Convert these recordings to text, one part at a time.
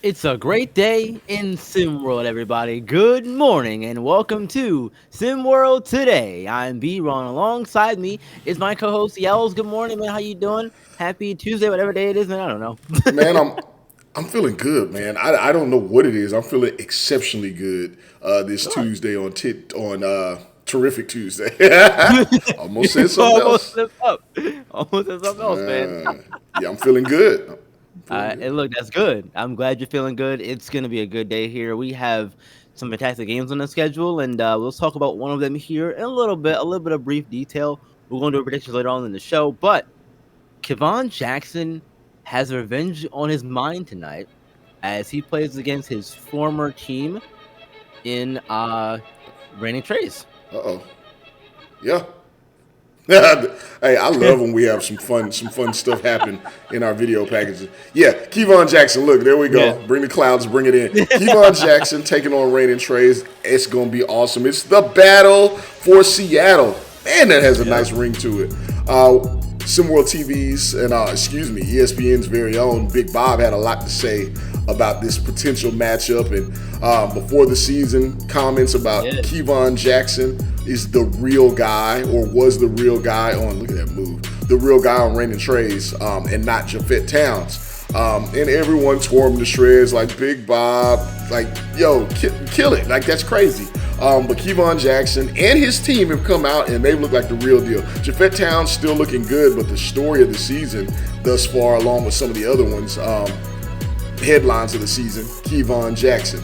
It's a great day in SimWorld, everybody. Good morning and welcome to SimWorld Today. I'm B-Ron. Alongside me is my co-host Yells. Good morning, man. How you doing? Happy Tuesday, whatever day it is, man. I don't know. Man, I'm feeling good, man. I don't know what it is. I'm feeling exceptionally good this Good. Tuesday on Terrific Tuesday. Almost You said something almost else. slipped up. Almost said something else, man. Yeah, I'm feeling good. I'm feeling good. And look, that's good. I'm glad you're feeling good. It's gonna be a good day here. We have some fantastic games on the schedule, and we'll talk about one of them here in a little bit of brief detail. We're going to do predictions later on in the show, but Kevon Jackson has revenge on his mind tonight as he plays against his former team in Reigning Trace. Uh oh. Yeah. Hey, I love when we have some fun stuff happen in our video packages. Yeah, Kevon Jackson. Look, there we Yeah. go. Bring the clouds, bring it in. Kevon Jackson taking on Rain and Trays. It's gonna be awesome. It's the battle for Seattle. Man, that has a Yep. nice ring to it. SimWorld TV's and ESPN's very own Big Bob had a lot to say about this potential matchup, and before the season, comments about Yeah. Kevon Jackson is the real guy or was the real guy on. Look at that move. The real guy on Rain and Trays, and not Japhet Towns. And everyone tore him to shreds like Big Bob, like, yo, kill it. Like, that's crazy. But Kevon Jackson and his team have come out and they look like the real deal. Japhet Towns still looking good, but the story of the season thus far, along with some of the other ones, headlines of the season, Kevon Jackson,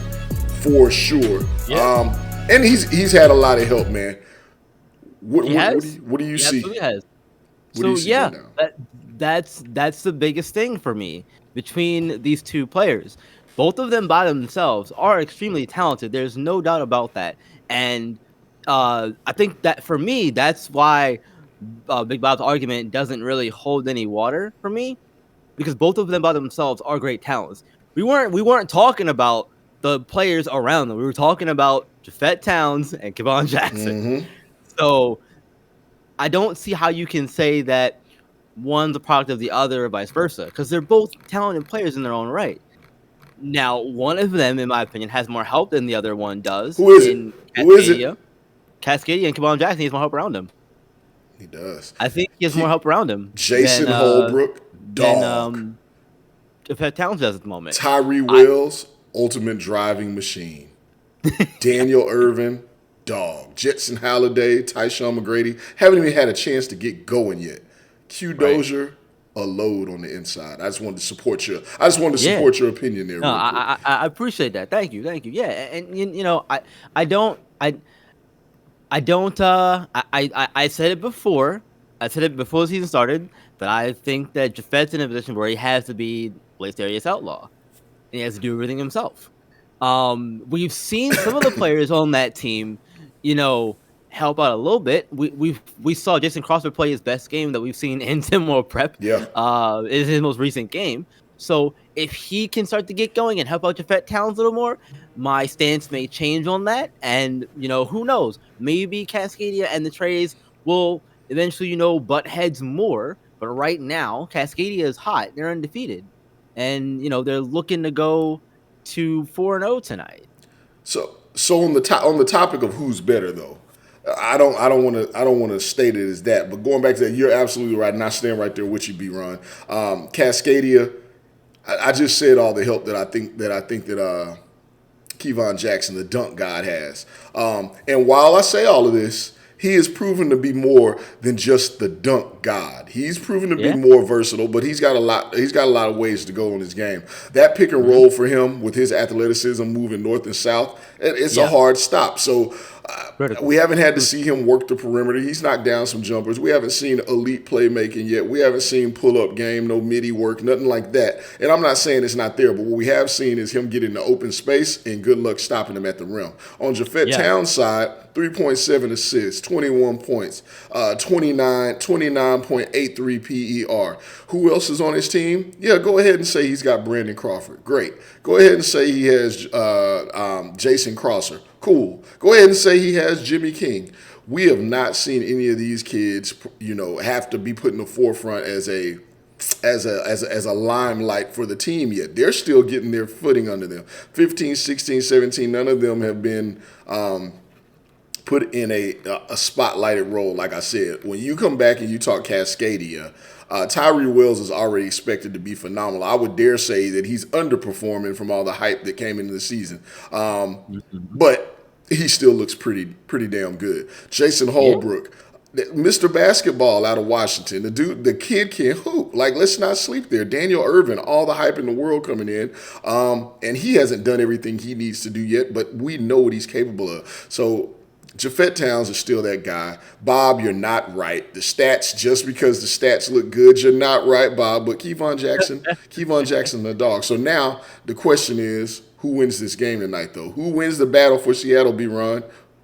for sure. Yeah. And he's had a lot of help, man. What, He what, what, do, has. you, what do you He see? absolutely has. What do you So see yeah, right now? that's the biggest thing for me between these two players. Both of them by themselves are extremely talented. There's no doubt about that. And I think that for me, that's why Big Bob's argument doesn't really hold any water for me because both of them by themselves are great talents. We weren't talking about the players around them. We were talking about Japhet Towns and Kevon Jackson. Mm-hmm. So I don't see how you can say that one's a product of the other or vice versa because they're both talented players in their own right. Now, one of them, in my opinion, has more help than the other one does Who is it? in Who is it? Cascadia. Cascadia and Kevon Jackson has more help around him. He does. I think he has more He, help around him Jason Holbrook, than dog. Pat Towns does at the moment. Tyree I Wells, ultimate driving machine. Daniel Irvin, dog. Jetson Halliday, Tyshawn McGrady haven't even had a chance to get going yet. Q right. Dozier, a load on the inside. I just wanted to support you. I just wanted to Yeah. support your opinion there, No, real quick. I appreciate that. Thank you. Thank you. Yeah, and you know, I don't I don't I said it before. I said it before the season started that I think that Japhet's in a position where he has to be Blazerius Outlaw. And he has to do everything himself. We've seen some of the players on that team, you know, help out a little bit. We saw Jason Crawford play his best game that we've seen in Timor Prep. Yeah. In his most recent game. So if he can start to get going and help out Japhet Towns a little more, my stance may change on that. And you know, who knows? Maybe Cascadia and the Trays will eventually, butt heads more. But right now, Cascadia is hot. They're undefeated, and they're looking to go to 4-0 tonight. So on the topic of who's better though, I don't want to state it as that, but going back to that, you're absolutely right, and I stand right there with you, B. Ron. Cascadia, I just said all the help that I think that Kevon Jackson, the dunk god, has. And while I say all of this, he has proven to be more than just the dunk god. He's proven to be Yeah. more versatile, but he's got a lot. He's got a lot of ways to go in his game. That pick and Hmm. roll for him with his athleticism, moving north and south, it's a Yeah. hard stop. So we Critical. haven't had to see him work the perimeter. He's knocked down some jumpers. We haven't seen elite playmaking yet. We haven't seen pull-up game, no midi work, nothing like that. And I'm not saying it's not there, but what we have seen is him get into open space and good luck stopping him at the rim. On Japhet Yeah. Town's side, 3.7 assists, 21 points, 29.83 PER. Who else is on his team? Yeah, go ahead and say he's got Brandon Crawford. Great. Go ahead and say he has Jason Crosser. Cool. Go ahead and say he has Jimmy King. We have not seen any of these kids, have to be put in the forefront as a as a limelight for the team yet. They're still getting their footing under them. 15, 16, 17. None of them have been put in a spotlighted role. Like I said, when you come back and you talk Cascadia, Tyree Wells is already expected to be phenomenal. I would dare say that he's underperforming from all the hype that came into the season, Mhm. but he still looks pretty damn good. Jason Yeah. Holbrook, Mr. Basketball out of Washington, the kid can hoop. Like, let's not sleep there. Daniel Irvin, all the hype in the world coming in, and he hasn't done everything he needs to do yet, but we know what he's capable of. So Jafet Towns is still that guy. Bob, you're not right. The stats, just because the stats look good, you're not right, Bob. But Kevon Jackson, the dog. So now the question is, who wins this game tonight, though? Who wins the battle for Seattle, B-Ron?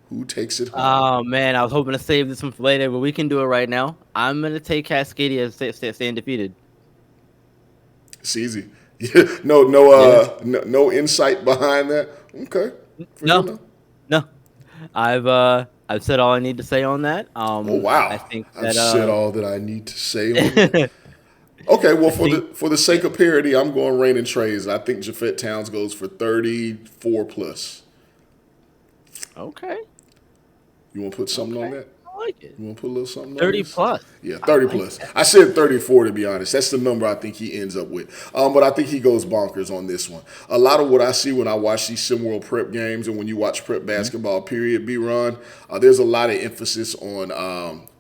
Who takes it home? Oh man, I was hoping to save this one for later, but we can do it right now. I'm gonna take Cascadia and stay undefeated. It's easy. No, no, Yeah. no insight behind that. Okay, fair No, enough. no. I've said all I need to say on that. Oh I wow, think I've that said all that I need to say on it. Okay, well I think for the sake of parity, I'm going Rain and Trays. I think Jafet Towns goes for 34 plus. okay, You want to put something on okay. that? I like it. You want to put a little something on 30 this? plus. Yeah, I 30 like plus. that. I said 34 to be honest. That's the number I think he ends up with. But I think he goes bonkers on this one. A lot of what I see when I watch these SimWorld prep games and when you watch prep Mhm. basketball, period, B-Ron, there's a lot of emphasis on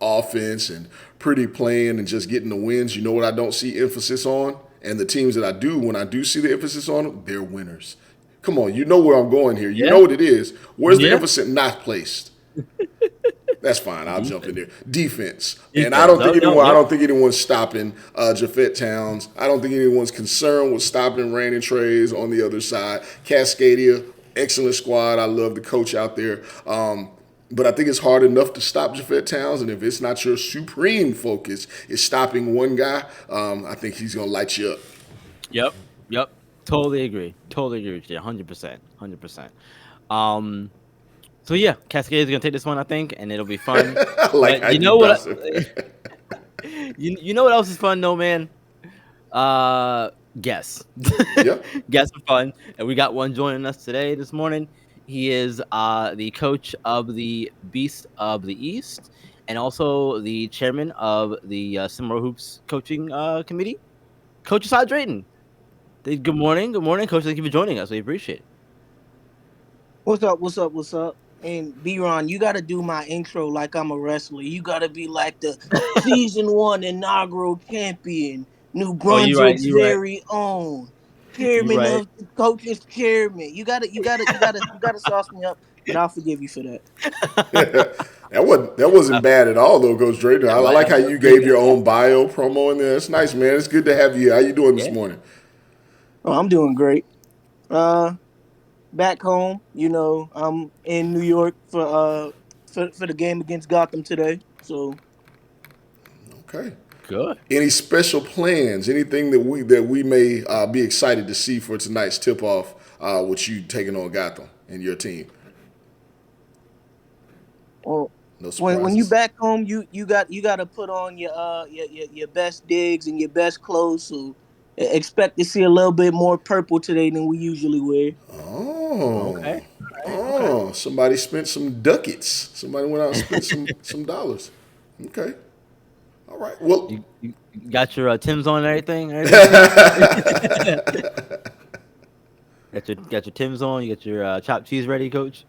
offense and pretty playing and just getting the wins. You know what I don't see emphasis on? And the teams that I do, when I do see the emphasis on them, they're winners. Come on, you know where I'm going here. You Yeah, know what it is. Where's the yeah. emphasis not placed? That's fine. I'll jump in Defense, there. Defense, and I defense. don't Oh think no, anyone. I yep. don't think anyone's stopping Jafet Towns. I don't think anyone's concerned with stopping Rain and Trays on the other side. Cascadia, excellent squad. I love the coach out there. But I think it's hard enough to stop Jafet Towns, and if it's not your supreme focus, is stopping one guy. I think he's gonna light you up. Yep, yep. Totally agree with you. 100%, 100%. Um, so yeah, Cascade is gonna take this one, I think, and it'll be fun. I like But how you you know what? gossip. You know what else is fun though, man? Uh, guess. Yeah. Guess for fun, and we got one joining us today this morning. He is the coach of the Beast of the East, and also the chairman of the SimWorld Hoops coaching committee. Coach Asad Drayton. Good morning, Coach. Thank you for joining us. We appreciate it. What's up? What's up? What's up? And B-Ron, you got to do my intro like I'm a wrestler. You got to be like the season one inaugural champion, New Oh, you right. Brunswick's You right. very own You chairman right. of the coaches chairman. You gotta sauce me up, but I'll forgive you for that. That wasn't bad at all, though, Coach Drayton. I like That how was you pretty gave good. your own bio promo in there. It's nice, man. It's good to have you here. How you doing this Yeah. morning? Oh, I'm doing great. Uh, Back home, I'm in New York for the game against Gotham today. So Okay. Good. Any special plans? Anything that we may be excited to see for tonight's tip off with you taking on Gotham and your team? well, No when you surprises. back home, you got to put on your best digs and your best clothes. So expect to see a little bit more purple today than we usually wear. Oh, Okay. All right. Okay. somebody spent some ducats. Somebody went out and spent some dollars. Okay. All right. Well, You got your Tim's on and everything. Everything good. Got your Tim's on. You got your chopped cheese ready, Coach.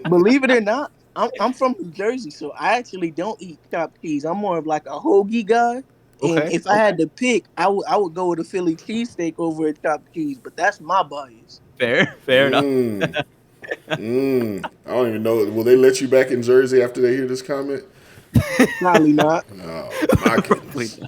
Believe it or not, I'm from New Jersey, so I actually don't eat chopped cheese. I'm more of like a hoagie guy. And Okay. if I Okay. had to pick, I would go with a Philly cheesesteak over a chopped cheese. But that's my bias. Fair. Fair enough. mm, I don't even know. Will they let you back in Jersey after they hear this comment? Probably not. Oh my Wait. goodness.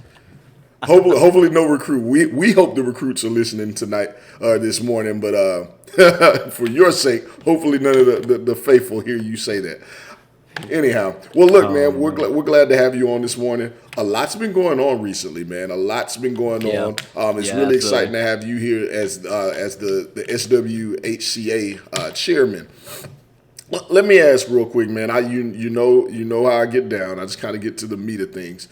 Hopefully no recruit. We hope the recruits are listening tonight, this morning. But for your sake, hopefully none of the faithful hear you say that. Anyhow, well, look, Oh man, man. we're glad to have you on this morning. A lot's been going on recently, man. A lot's been going Yeah. on. It's Yeah. really Absolutely. exciting to have you here as the SWHCA chairman. Let me ask real quick, man. You know how I get down. I just kind of get to the meat of things.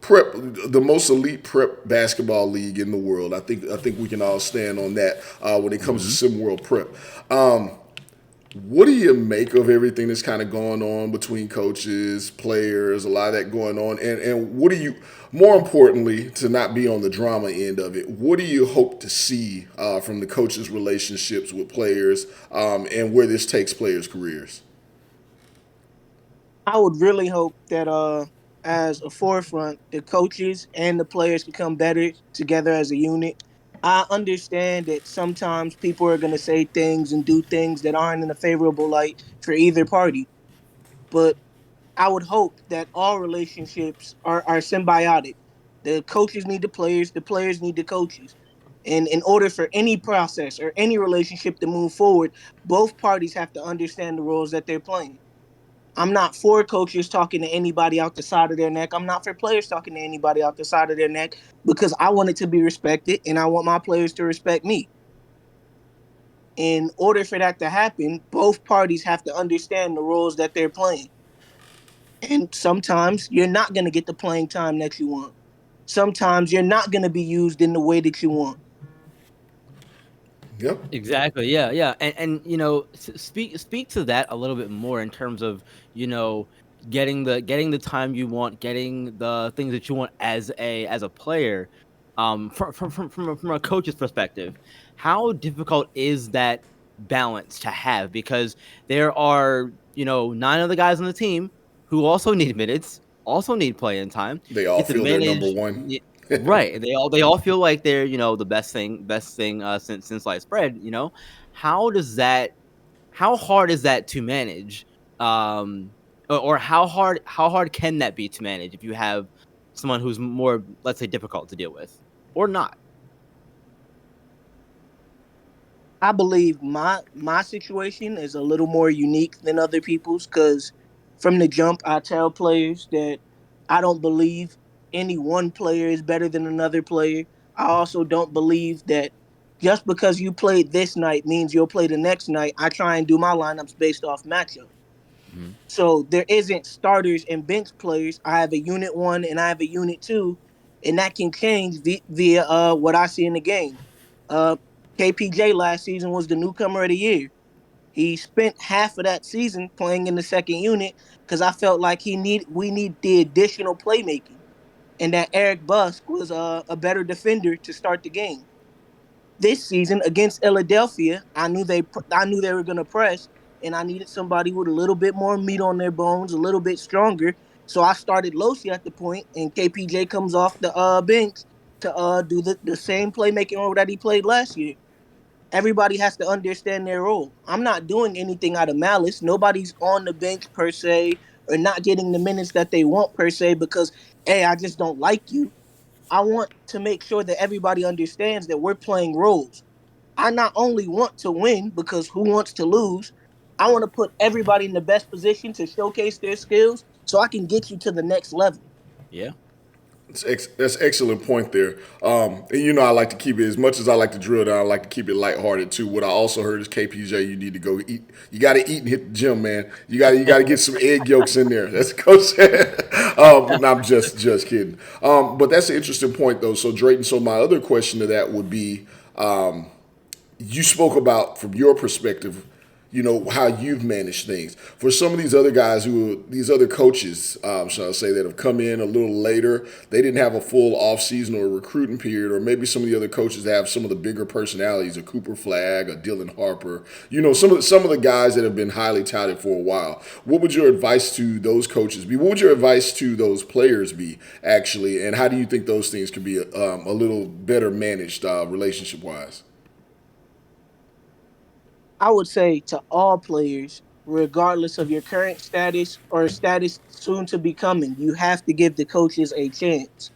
prep, the most elite prep basketball league in the world. I think we can all stand on that when it comes Hmm. to SimWorld Prep. What do you make of everything that's kind of going on between coaches, players, a lot of that going on? And what do you, more importantly, to not be on the drama end of it, what do you hope to see from the coaches' relationships with players and where this takes players' careers? I would really hope that as a forefront, the coaches and the players become better together as a unit. I understand that sometimes people are gonna say things and do things that aren't in a favorable light for either party. But I would hope that all relationships are symbiotic. The coaches need the players need the coaches. And in order for any process or any relationship to move forward, both parties have to understand the roles that they're playing. I'm not for coaches talking to anybody out the side of their neck. I'm not for players talking to anybody out the side of their neck because I want it to be respected and I want my players to respect me. In order for that to happen, both parties have to understand the roles that they're playing. And sometimes you're not going to get the playing time that you want. Sometimes you're not going to be used in the way that you want. Yep. Exactly. Yeah, yeah. And speak to that a little bit more in terms of, you know, getting the time you want, getting the things that you want as a player. From a coach's perspective, how difficult is that balance to have? Because there are, nine other guys on the team who also need minutes, also need playing time. They You all have to feel they're number manage. one. Right. They all feel like they're, the best thing since sliced bread, How does that how hard is that to manage? Or how hard can that be to manage if you have someone who's more, let's say, difficult to deal with or not? I believe my situation is a little more unique than other people's because from the jump I tell players that I don't believe any one player is better than another player. I also don't believe that just because you played this night means you'll play the next night. I try and do my lineups based off matchup. Mhm. So there isn't starters and bench players. I have a unit one and I have a unit two, and that can change via what I see in the game. Uh, KPJ last season was the newcomer of the year. He spent half of that season playing in the second unit because I felt like we need the additional playmaking, and that Eric Busk was a better defender to start the game this season against Philadelphia. I knew they were going to press, and I needed somebody with a little bit more meat on their bones, a little bit stronger. So I started Losi at the point, and KPJ comes off the bench to do the same playmaking role that he played last year. Everybody has to understand their role. I'm not doing anything out of malice. Nobody's on the bench per se or not getting the minutes that they want per se because, hey, I just don't like you. I want to make sure that everybody understands that we're playing roles. I not only want to win because who wants to lose? I want to put everybody in the best position to showcase their skills so I can get you to the next level. Yeah. That's excellent point there. And I like to keep it as much as I like to drill down. I like to keep it lighthearted too. What I also heard is KPJ. You need to go eat. You got to eat and hit the gym, man. You got to get some egg yolks in there. That's coach said. No, I'm just kidding. But that's an interesting point though. So Drayton. So my other question to that would be, you spoke about from your perspective, how you've managed things. For some of these other guys these other coaches, shall I say, that have come in a little later, they didn't have a full off season or recruiting period, or maybe some of the other coaches that have some of the bigger personalities, a Cooper Flagg, a Dylan Harper, some of the guys that have been highly touted for a while. What would your advice to those coaches be? What would your advice to those players be, actually, and how do you think those things could be a little better managed relationship wise? I would say to all players, regardless of your current status or status soon to be coming, you have to give the coaches a chance.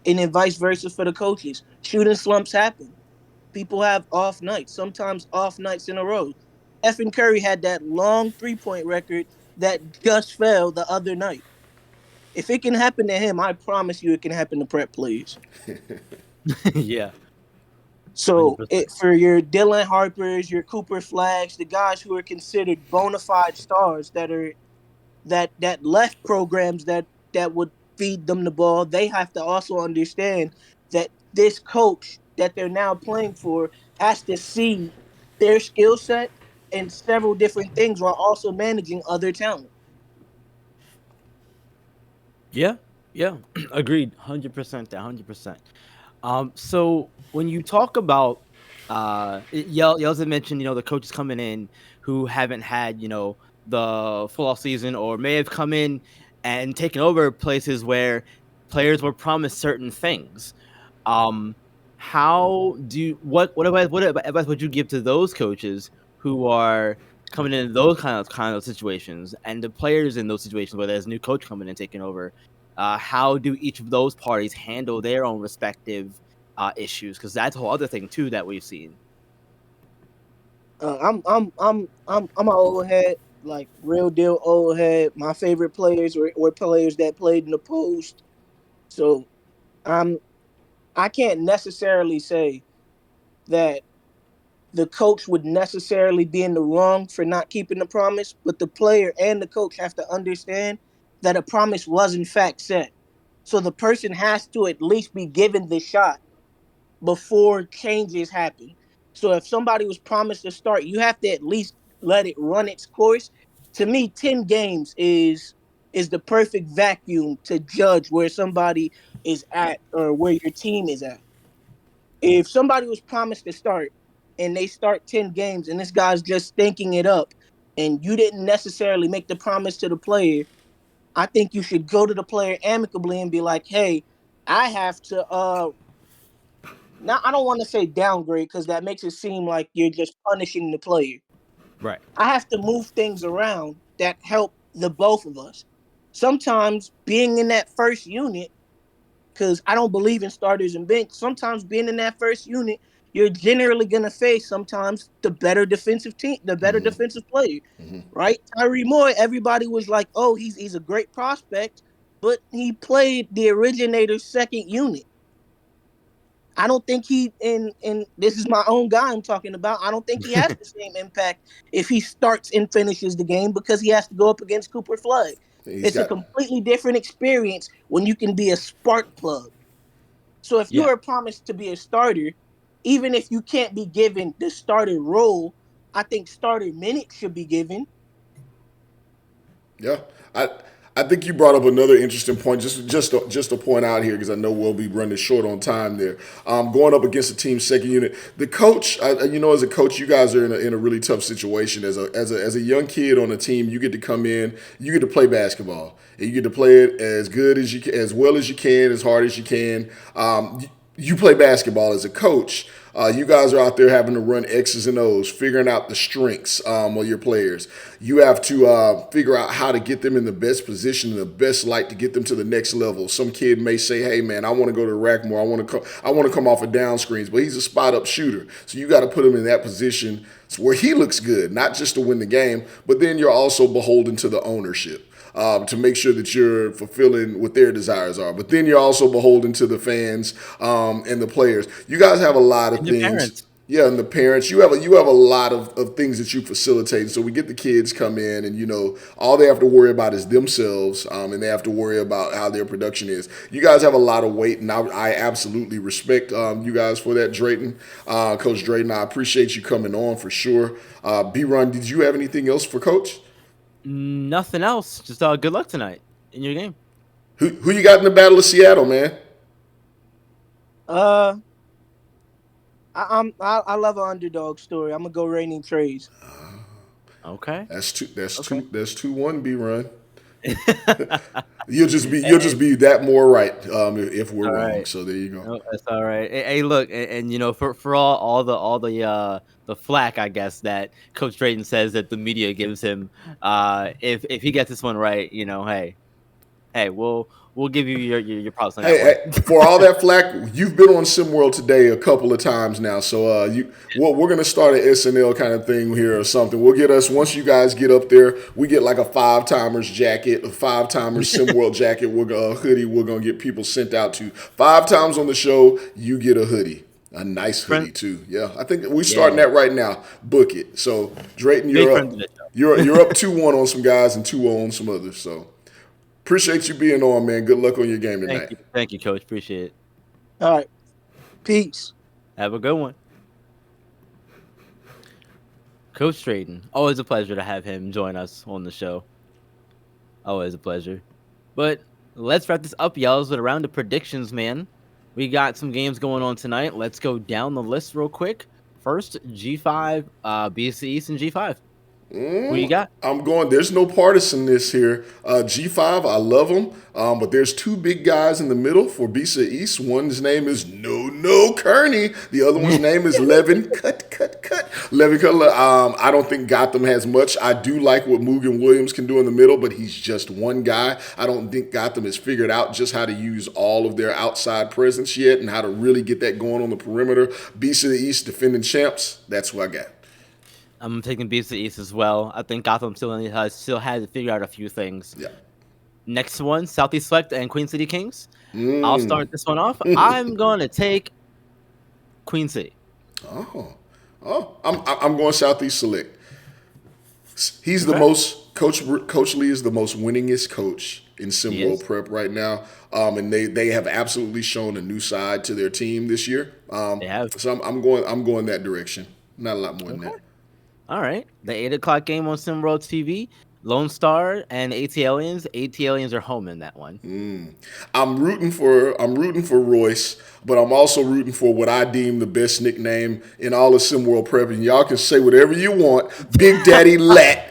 And then vice versa for the coaches. Shooting slumps happen. People have off nights, sometimes off nights in a row. Stephen Curry had that long 3-point record that just fell the other night. If it can happen to him, I promise you it can happen to prep players. Yeah. So 100%. for your Dylan Harpers, your Cooper Flags, the guys who are considered bona fide stars that left programs that would feed them the ball. They have to also understand that this coach that they're now playing for has to see their skill set and several different things while also managing other talent. Yeah, yeah, agreed, 100%, 100%. So when you talk about, Yelza mentioned, the coaches coming in who haven't had, the full off season, or may have come in and taken over places where players were promised certain things. Um, how do you, what advice would you give to those coaches who are coming in those kind of situations, and the players in those situations where there's a new coach coming and taking over? How do each of those parties handle their own respective issues? Because that's a whole other thing too that we've seen. I'm an old head, like real deal old head. My favorite players were players that played in the post. So I'm I can't necessarily say that the coach would necessarily be in the wrong for not keeping the promise, but the player and the coach have to understand that a promise was in fact set. So the person has to at least be given the shot before changes happen. So if somebody was promised to start, you have to at least let it run its course. To me, 10 games is the perfect vacuum to judge where somebody is at or where your team is at. If somebody was promised to start and they start 10 games and this guy's just thinking it up and you didn't necessarily make the promise to the player, I think you should go to the player amicably and be like, "Hey, I have to now I don't want to say downgrade because that makes it seem like you're just punishing the player. Right. I have to move things around that help the both of us. Sometimes being in that first unit, because I don't believe in starters and bench, sometimes being in that first unit, you're generally gonna face sometimes the better defensive team, the better defensive player, right? Tyree Moore, everybody was like, "Oh, he's a great prospect," but he played the originator's second unit. I don't think he and this is my own guy I'm talking about. I don't think he has the same impact if he starts and finishes the game because he has to go up against Cooper Flood. He's It's a got completely different experience when you can be a spark plug. So if you Yeah. are promised to be a starter, even if you can't be given the starter role, I think starter minutes should be given. Yeah, I I think you brought up another interesting point. Just to point out here because I know we'll be running short on time there. Going up against the team's second unit, the coach. As a coach, you guys are in a really tough situation. As a young kid on a team, you get to come in, you get to play basketball, and you get to play it as good as you can, as well as you can, as hard as you can. You play basketball as a coach. You guys are out there having to run X's and O's, figuring out the strengths of your players. You have to figure out how to get them in the best position, in the best light to get them to the next level. Some kid may say, "Hey, man, I want to go to rack more. I want to come off of down screens," but he's a spot up shooter. So you got to put him in that position where he looks good, not just to win the game, but then you're also beholden to the ownership to make sure that you're fulfilling what their desires are. But then you're also beholden to the fans and the players. You guys have a lot of And your things. parents. Yeah, and the parents. You have a lot of things that you facilitate. So we get the kids come in, and all they have to worry about is themselves, and they have to worry about how their production is. You guys have a lot of weight, and I absolutely respect you guys for that, Drayton, Coach Drayton. I appreciate you coming on for sure. B-Run, did you have anything else for Coach? Nothing else. Just good luck tonight in your game. Who you got in the Battle of Seattle, man? Uh, I love an underdog story. I'm gonna go reigning trades. Okay. That's two. That's Okay. two. That's 2-1. B-Run. You'll just And be that more right if we're all wrong. right. So there you go. No, that's all right. Hey, look, and for all the flack, I guess, that Coach Drayton says that the media gives him, if he gets this one right, hey, we'll give you your props on that Hey, one. for all that flack, you've been on SimWorld today a couple of times now. So we're gonna start an SNL kind of thing here or something. We'll get us once you guys get up there. We get like a 5-timers jacket, a 5-timers SimWorld jacket. A hoodie. We're gonna get people sent out to 5 times on the show. You get a hoodie. A nice Friend, hoodie too. Yeah, I think we're starting yeah, that right now. Book it. So Drayton, big you're friend of up. the show. You're up 2-1 on some guys and 2-0 on some others. So Appreciate you being on, man. Good luck on your game tonight. Thank you, Coach. Appreciate it. All right. Peace. Have a good one. Coach Drayton, always a pleasure to have him join us on the show. Always a pleasure. But let's wrap this up, y'all, with a round of predictions, man. We got some games going on tonight. Let's go down the list real quick. First, G5, BC East and G5. Who you got? I'm going. There's no partisanness here. G5, I love them, but there's two big guys in the middle for BC East. One's name is No Kearney. The other one's name is Levin Cut. Levin Cutler. I don't think Gotham has much. I do like what Mugen Williams can do in the middle, but he's just one guy. I don't think Gotham has figured out just how to use all of their outside presence yet and how to really get that going on the perimeter. BC East defending champs. That's who I got. I'm taking BC East as well. I think Gotham still had to figure out a few things. Yeah. Next one, Southeast Select and Queen City Kings. I'll start this one off. I'm going to take Queen City. Oh, I'm going Southeast Select. He's the most Coach Lee is the most winningest coach in SimWorld Prep right now, and they have absolutely shown a new side to their team this year. They have. So I'm going that direction. Not a lot more than that. All right, the 8 o'clock game on SimWorld TV. Lone Star and AT Aliens. AT Aliens are home in that one. I'm rooting for Royce, but I'm also rooting for what I deem the best nickname in all of SimWorld Prep. And y'all can say whatever you want. Big Daddy Lat.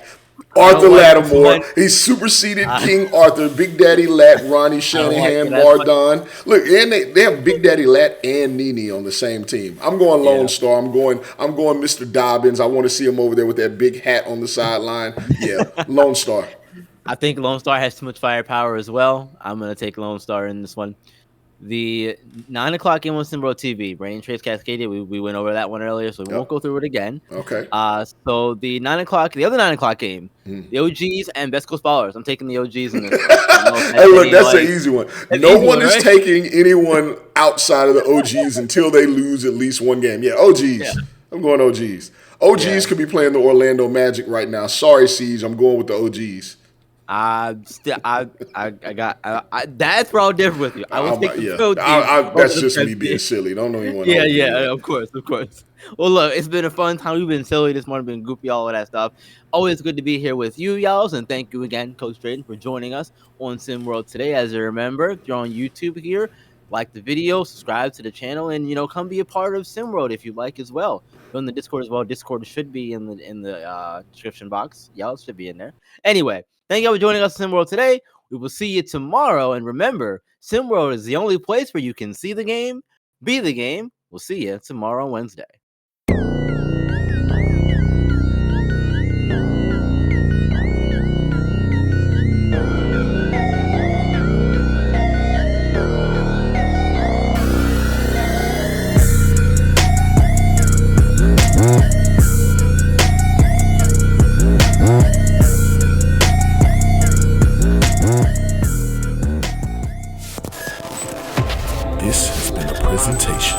Arthur Lattimore. He's superseded King Arthur, Big Daddy Lat, Ronnie Shanahan, Mardon. Look, and they have Big Daddy Lat and Nene on the same team. I'm going Lone Star. I'm going Mr. Dobbins. I want to see him over there with that big hat on the sideline. Yeah, Lone Star. I think Lone Star has too much firepower as well. I'm going to take Lone Star in this one. The 9 o'clock game on SimWorld TV, Brain Trace Cascadia. We went over that one earlier, so we won't go through it again. Okay. So the other 9 o'clock game, the OGs and Best Coast Ballers. I'm taking the OGs in this. Hey, look, that's an easy one. No one is taking anyone outside of the OGs until they lose at least one game. Yeah, OGs. Yeah. I'm going OGs. OGs could be playing the Orlando Magic right now. Sorry, Siege. I'm going with the OGs. That's where I'll differ with you. I was thinking that's just me being silly. Don't know anyone. Yeah, of course. Well, look, it's been a fun time. We've been silly this morning, been goofy, all of that stuff. Always good to be here with you, y'all, and thank you again, Coach Drayton, for joining us on SimWorld today. As a reminder, if you're on YouTube here, like the video, subscribe to the channel, and come be a part of SimWorld if you like as well. Go in the Discord as well. Discord should be in the description box. Y'all should be in there. Anyway. Thank you for joining us in SimWorld today. We will see you tomorrow. And remember, SimWorld is the only place where you can see the game, be the game. We'll see you tomorrow on Wednesday. This has been a presentation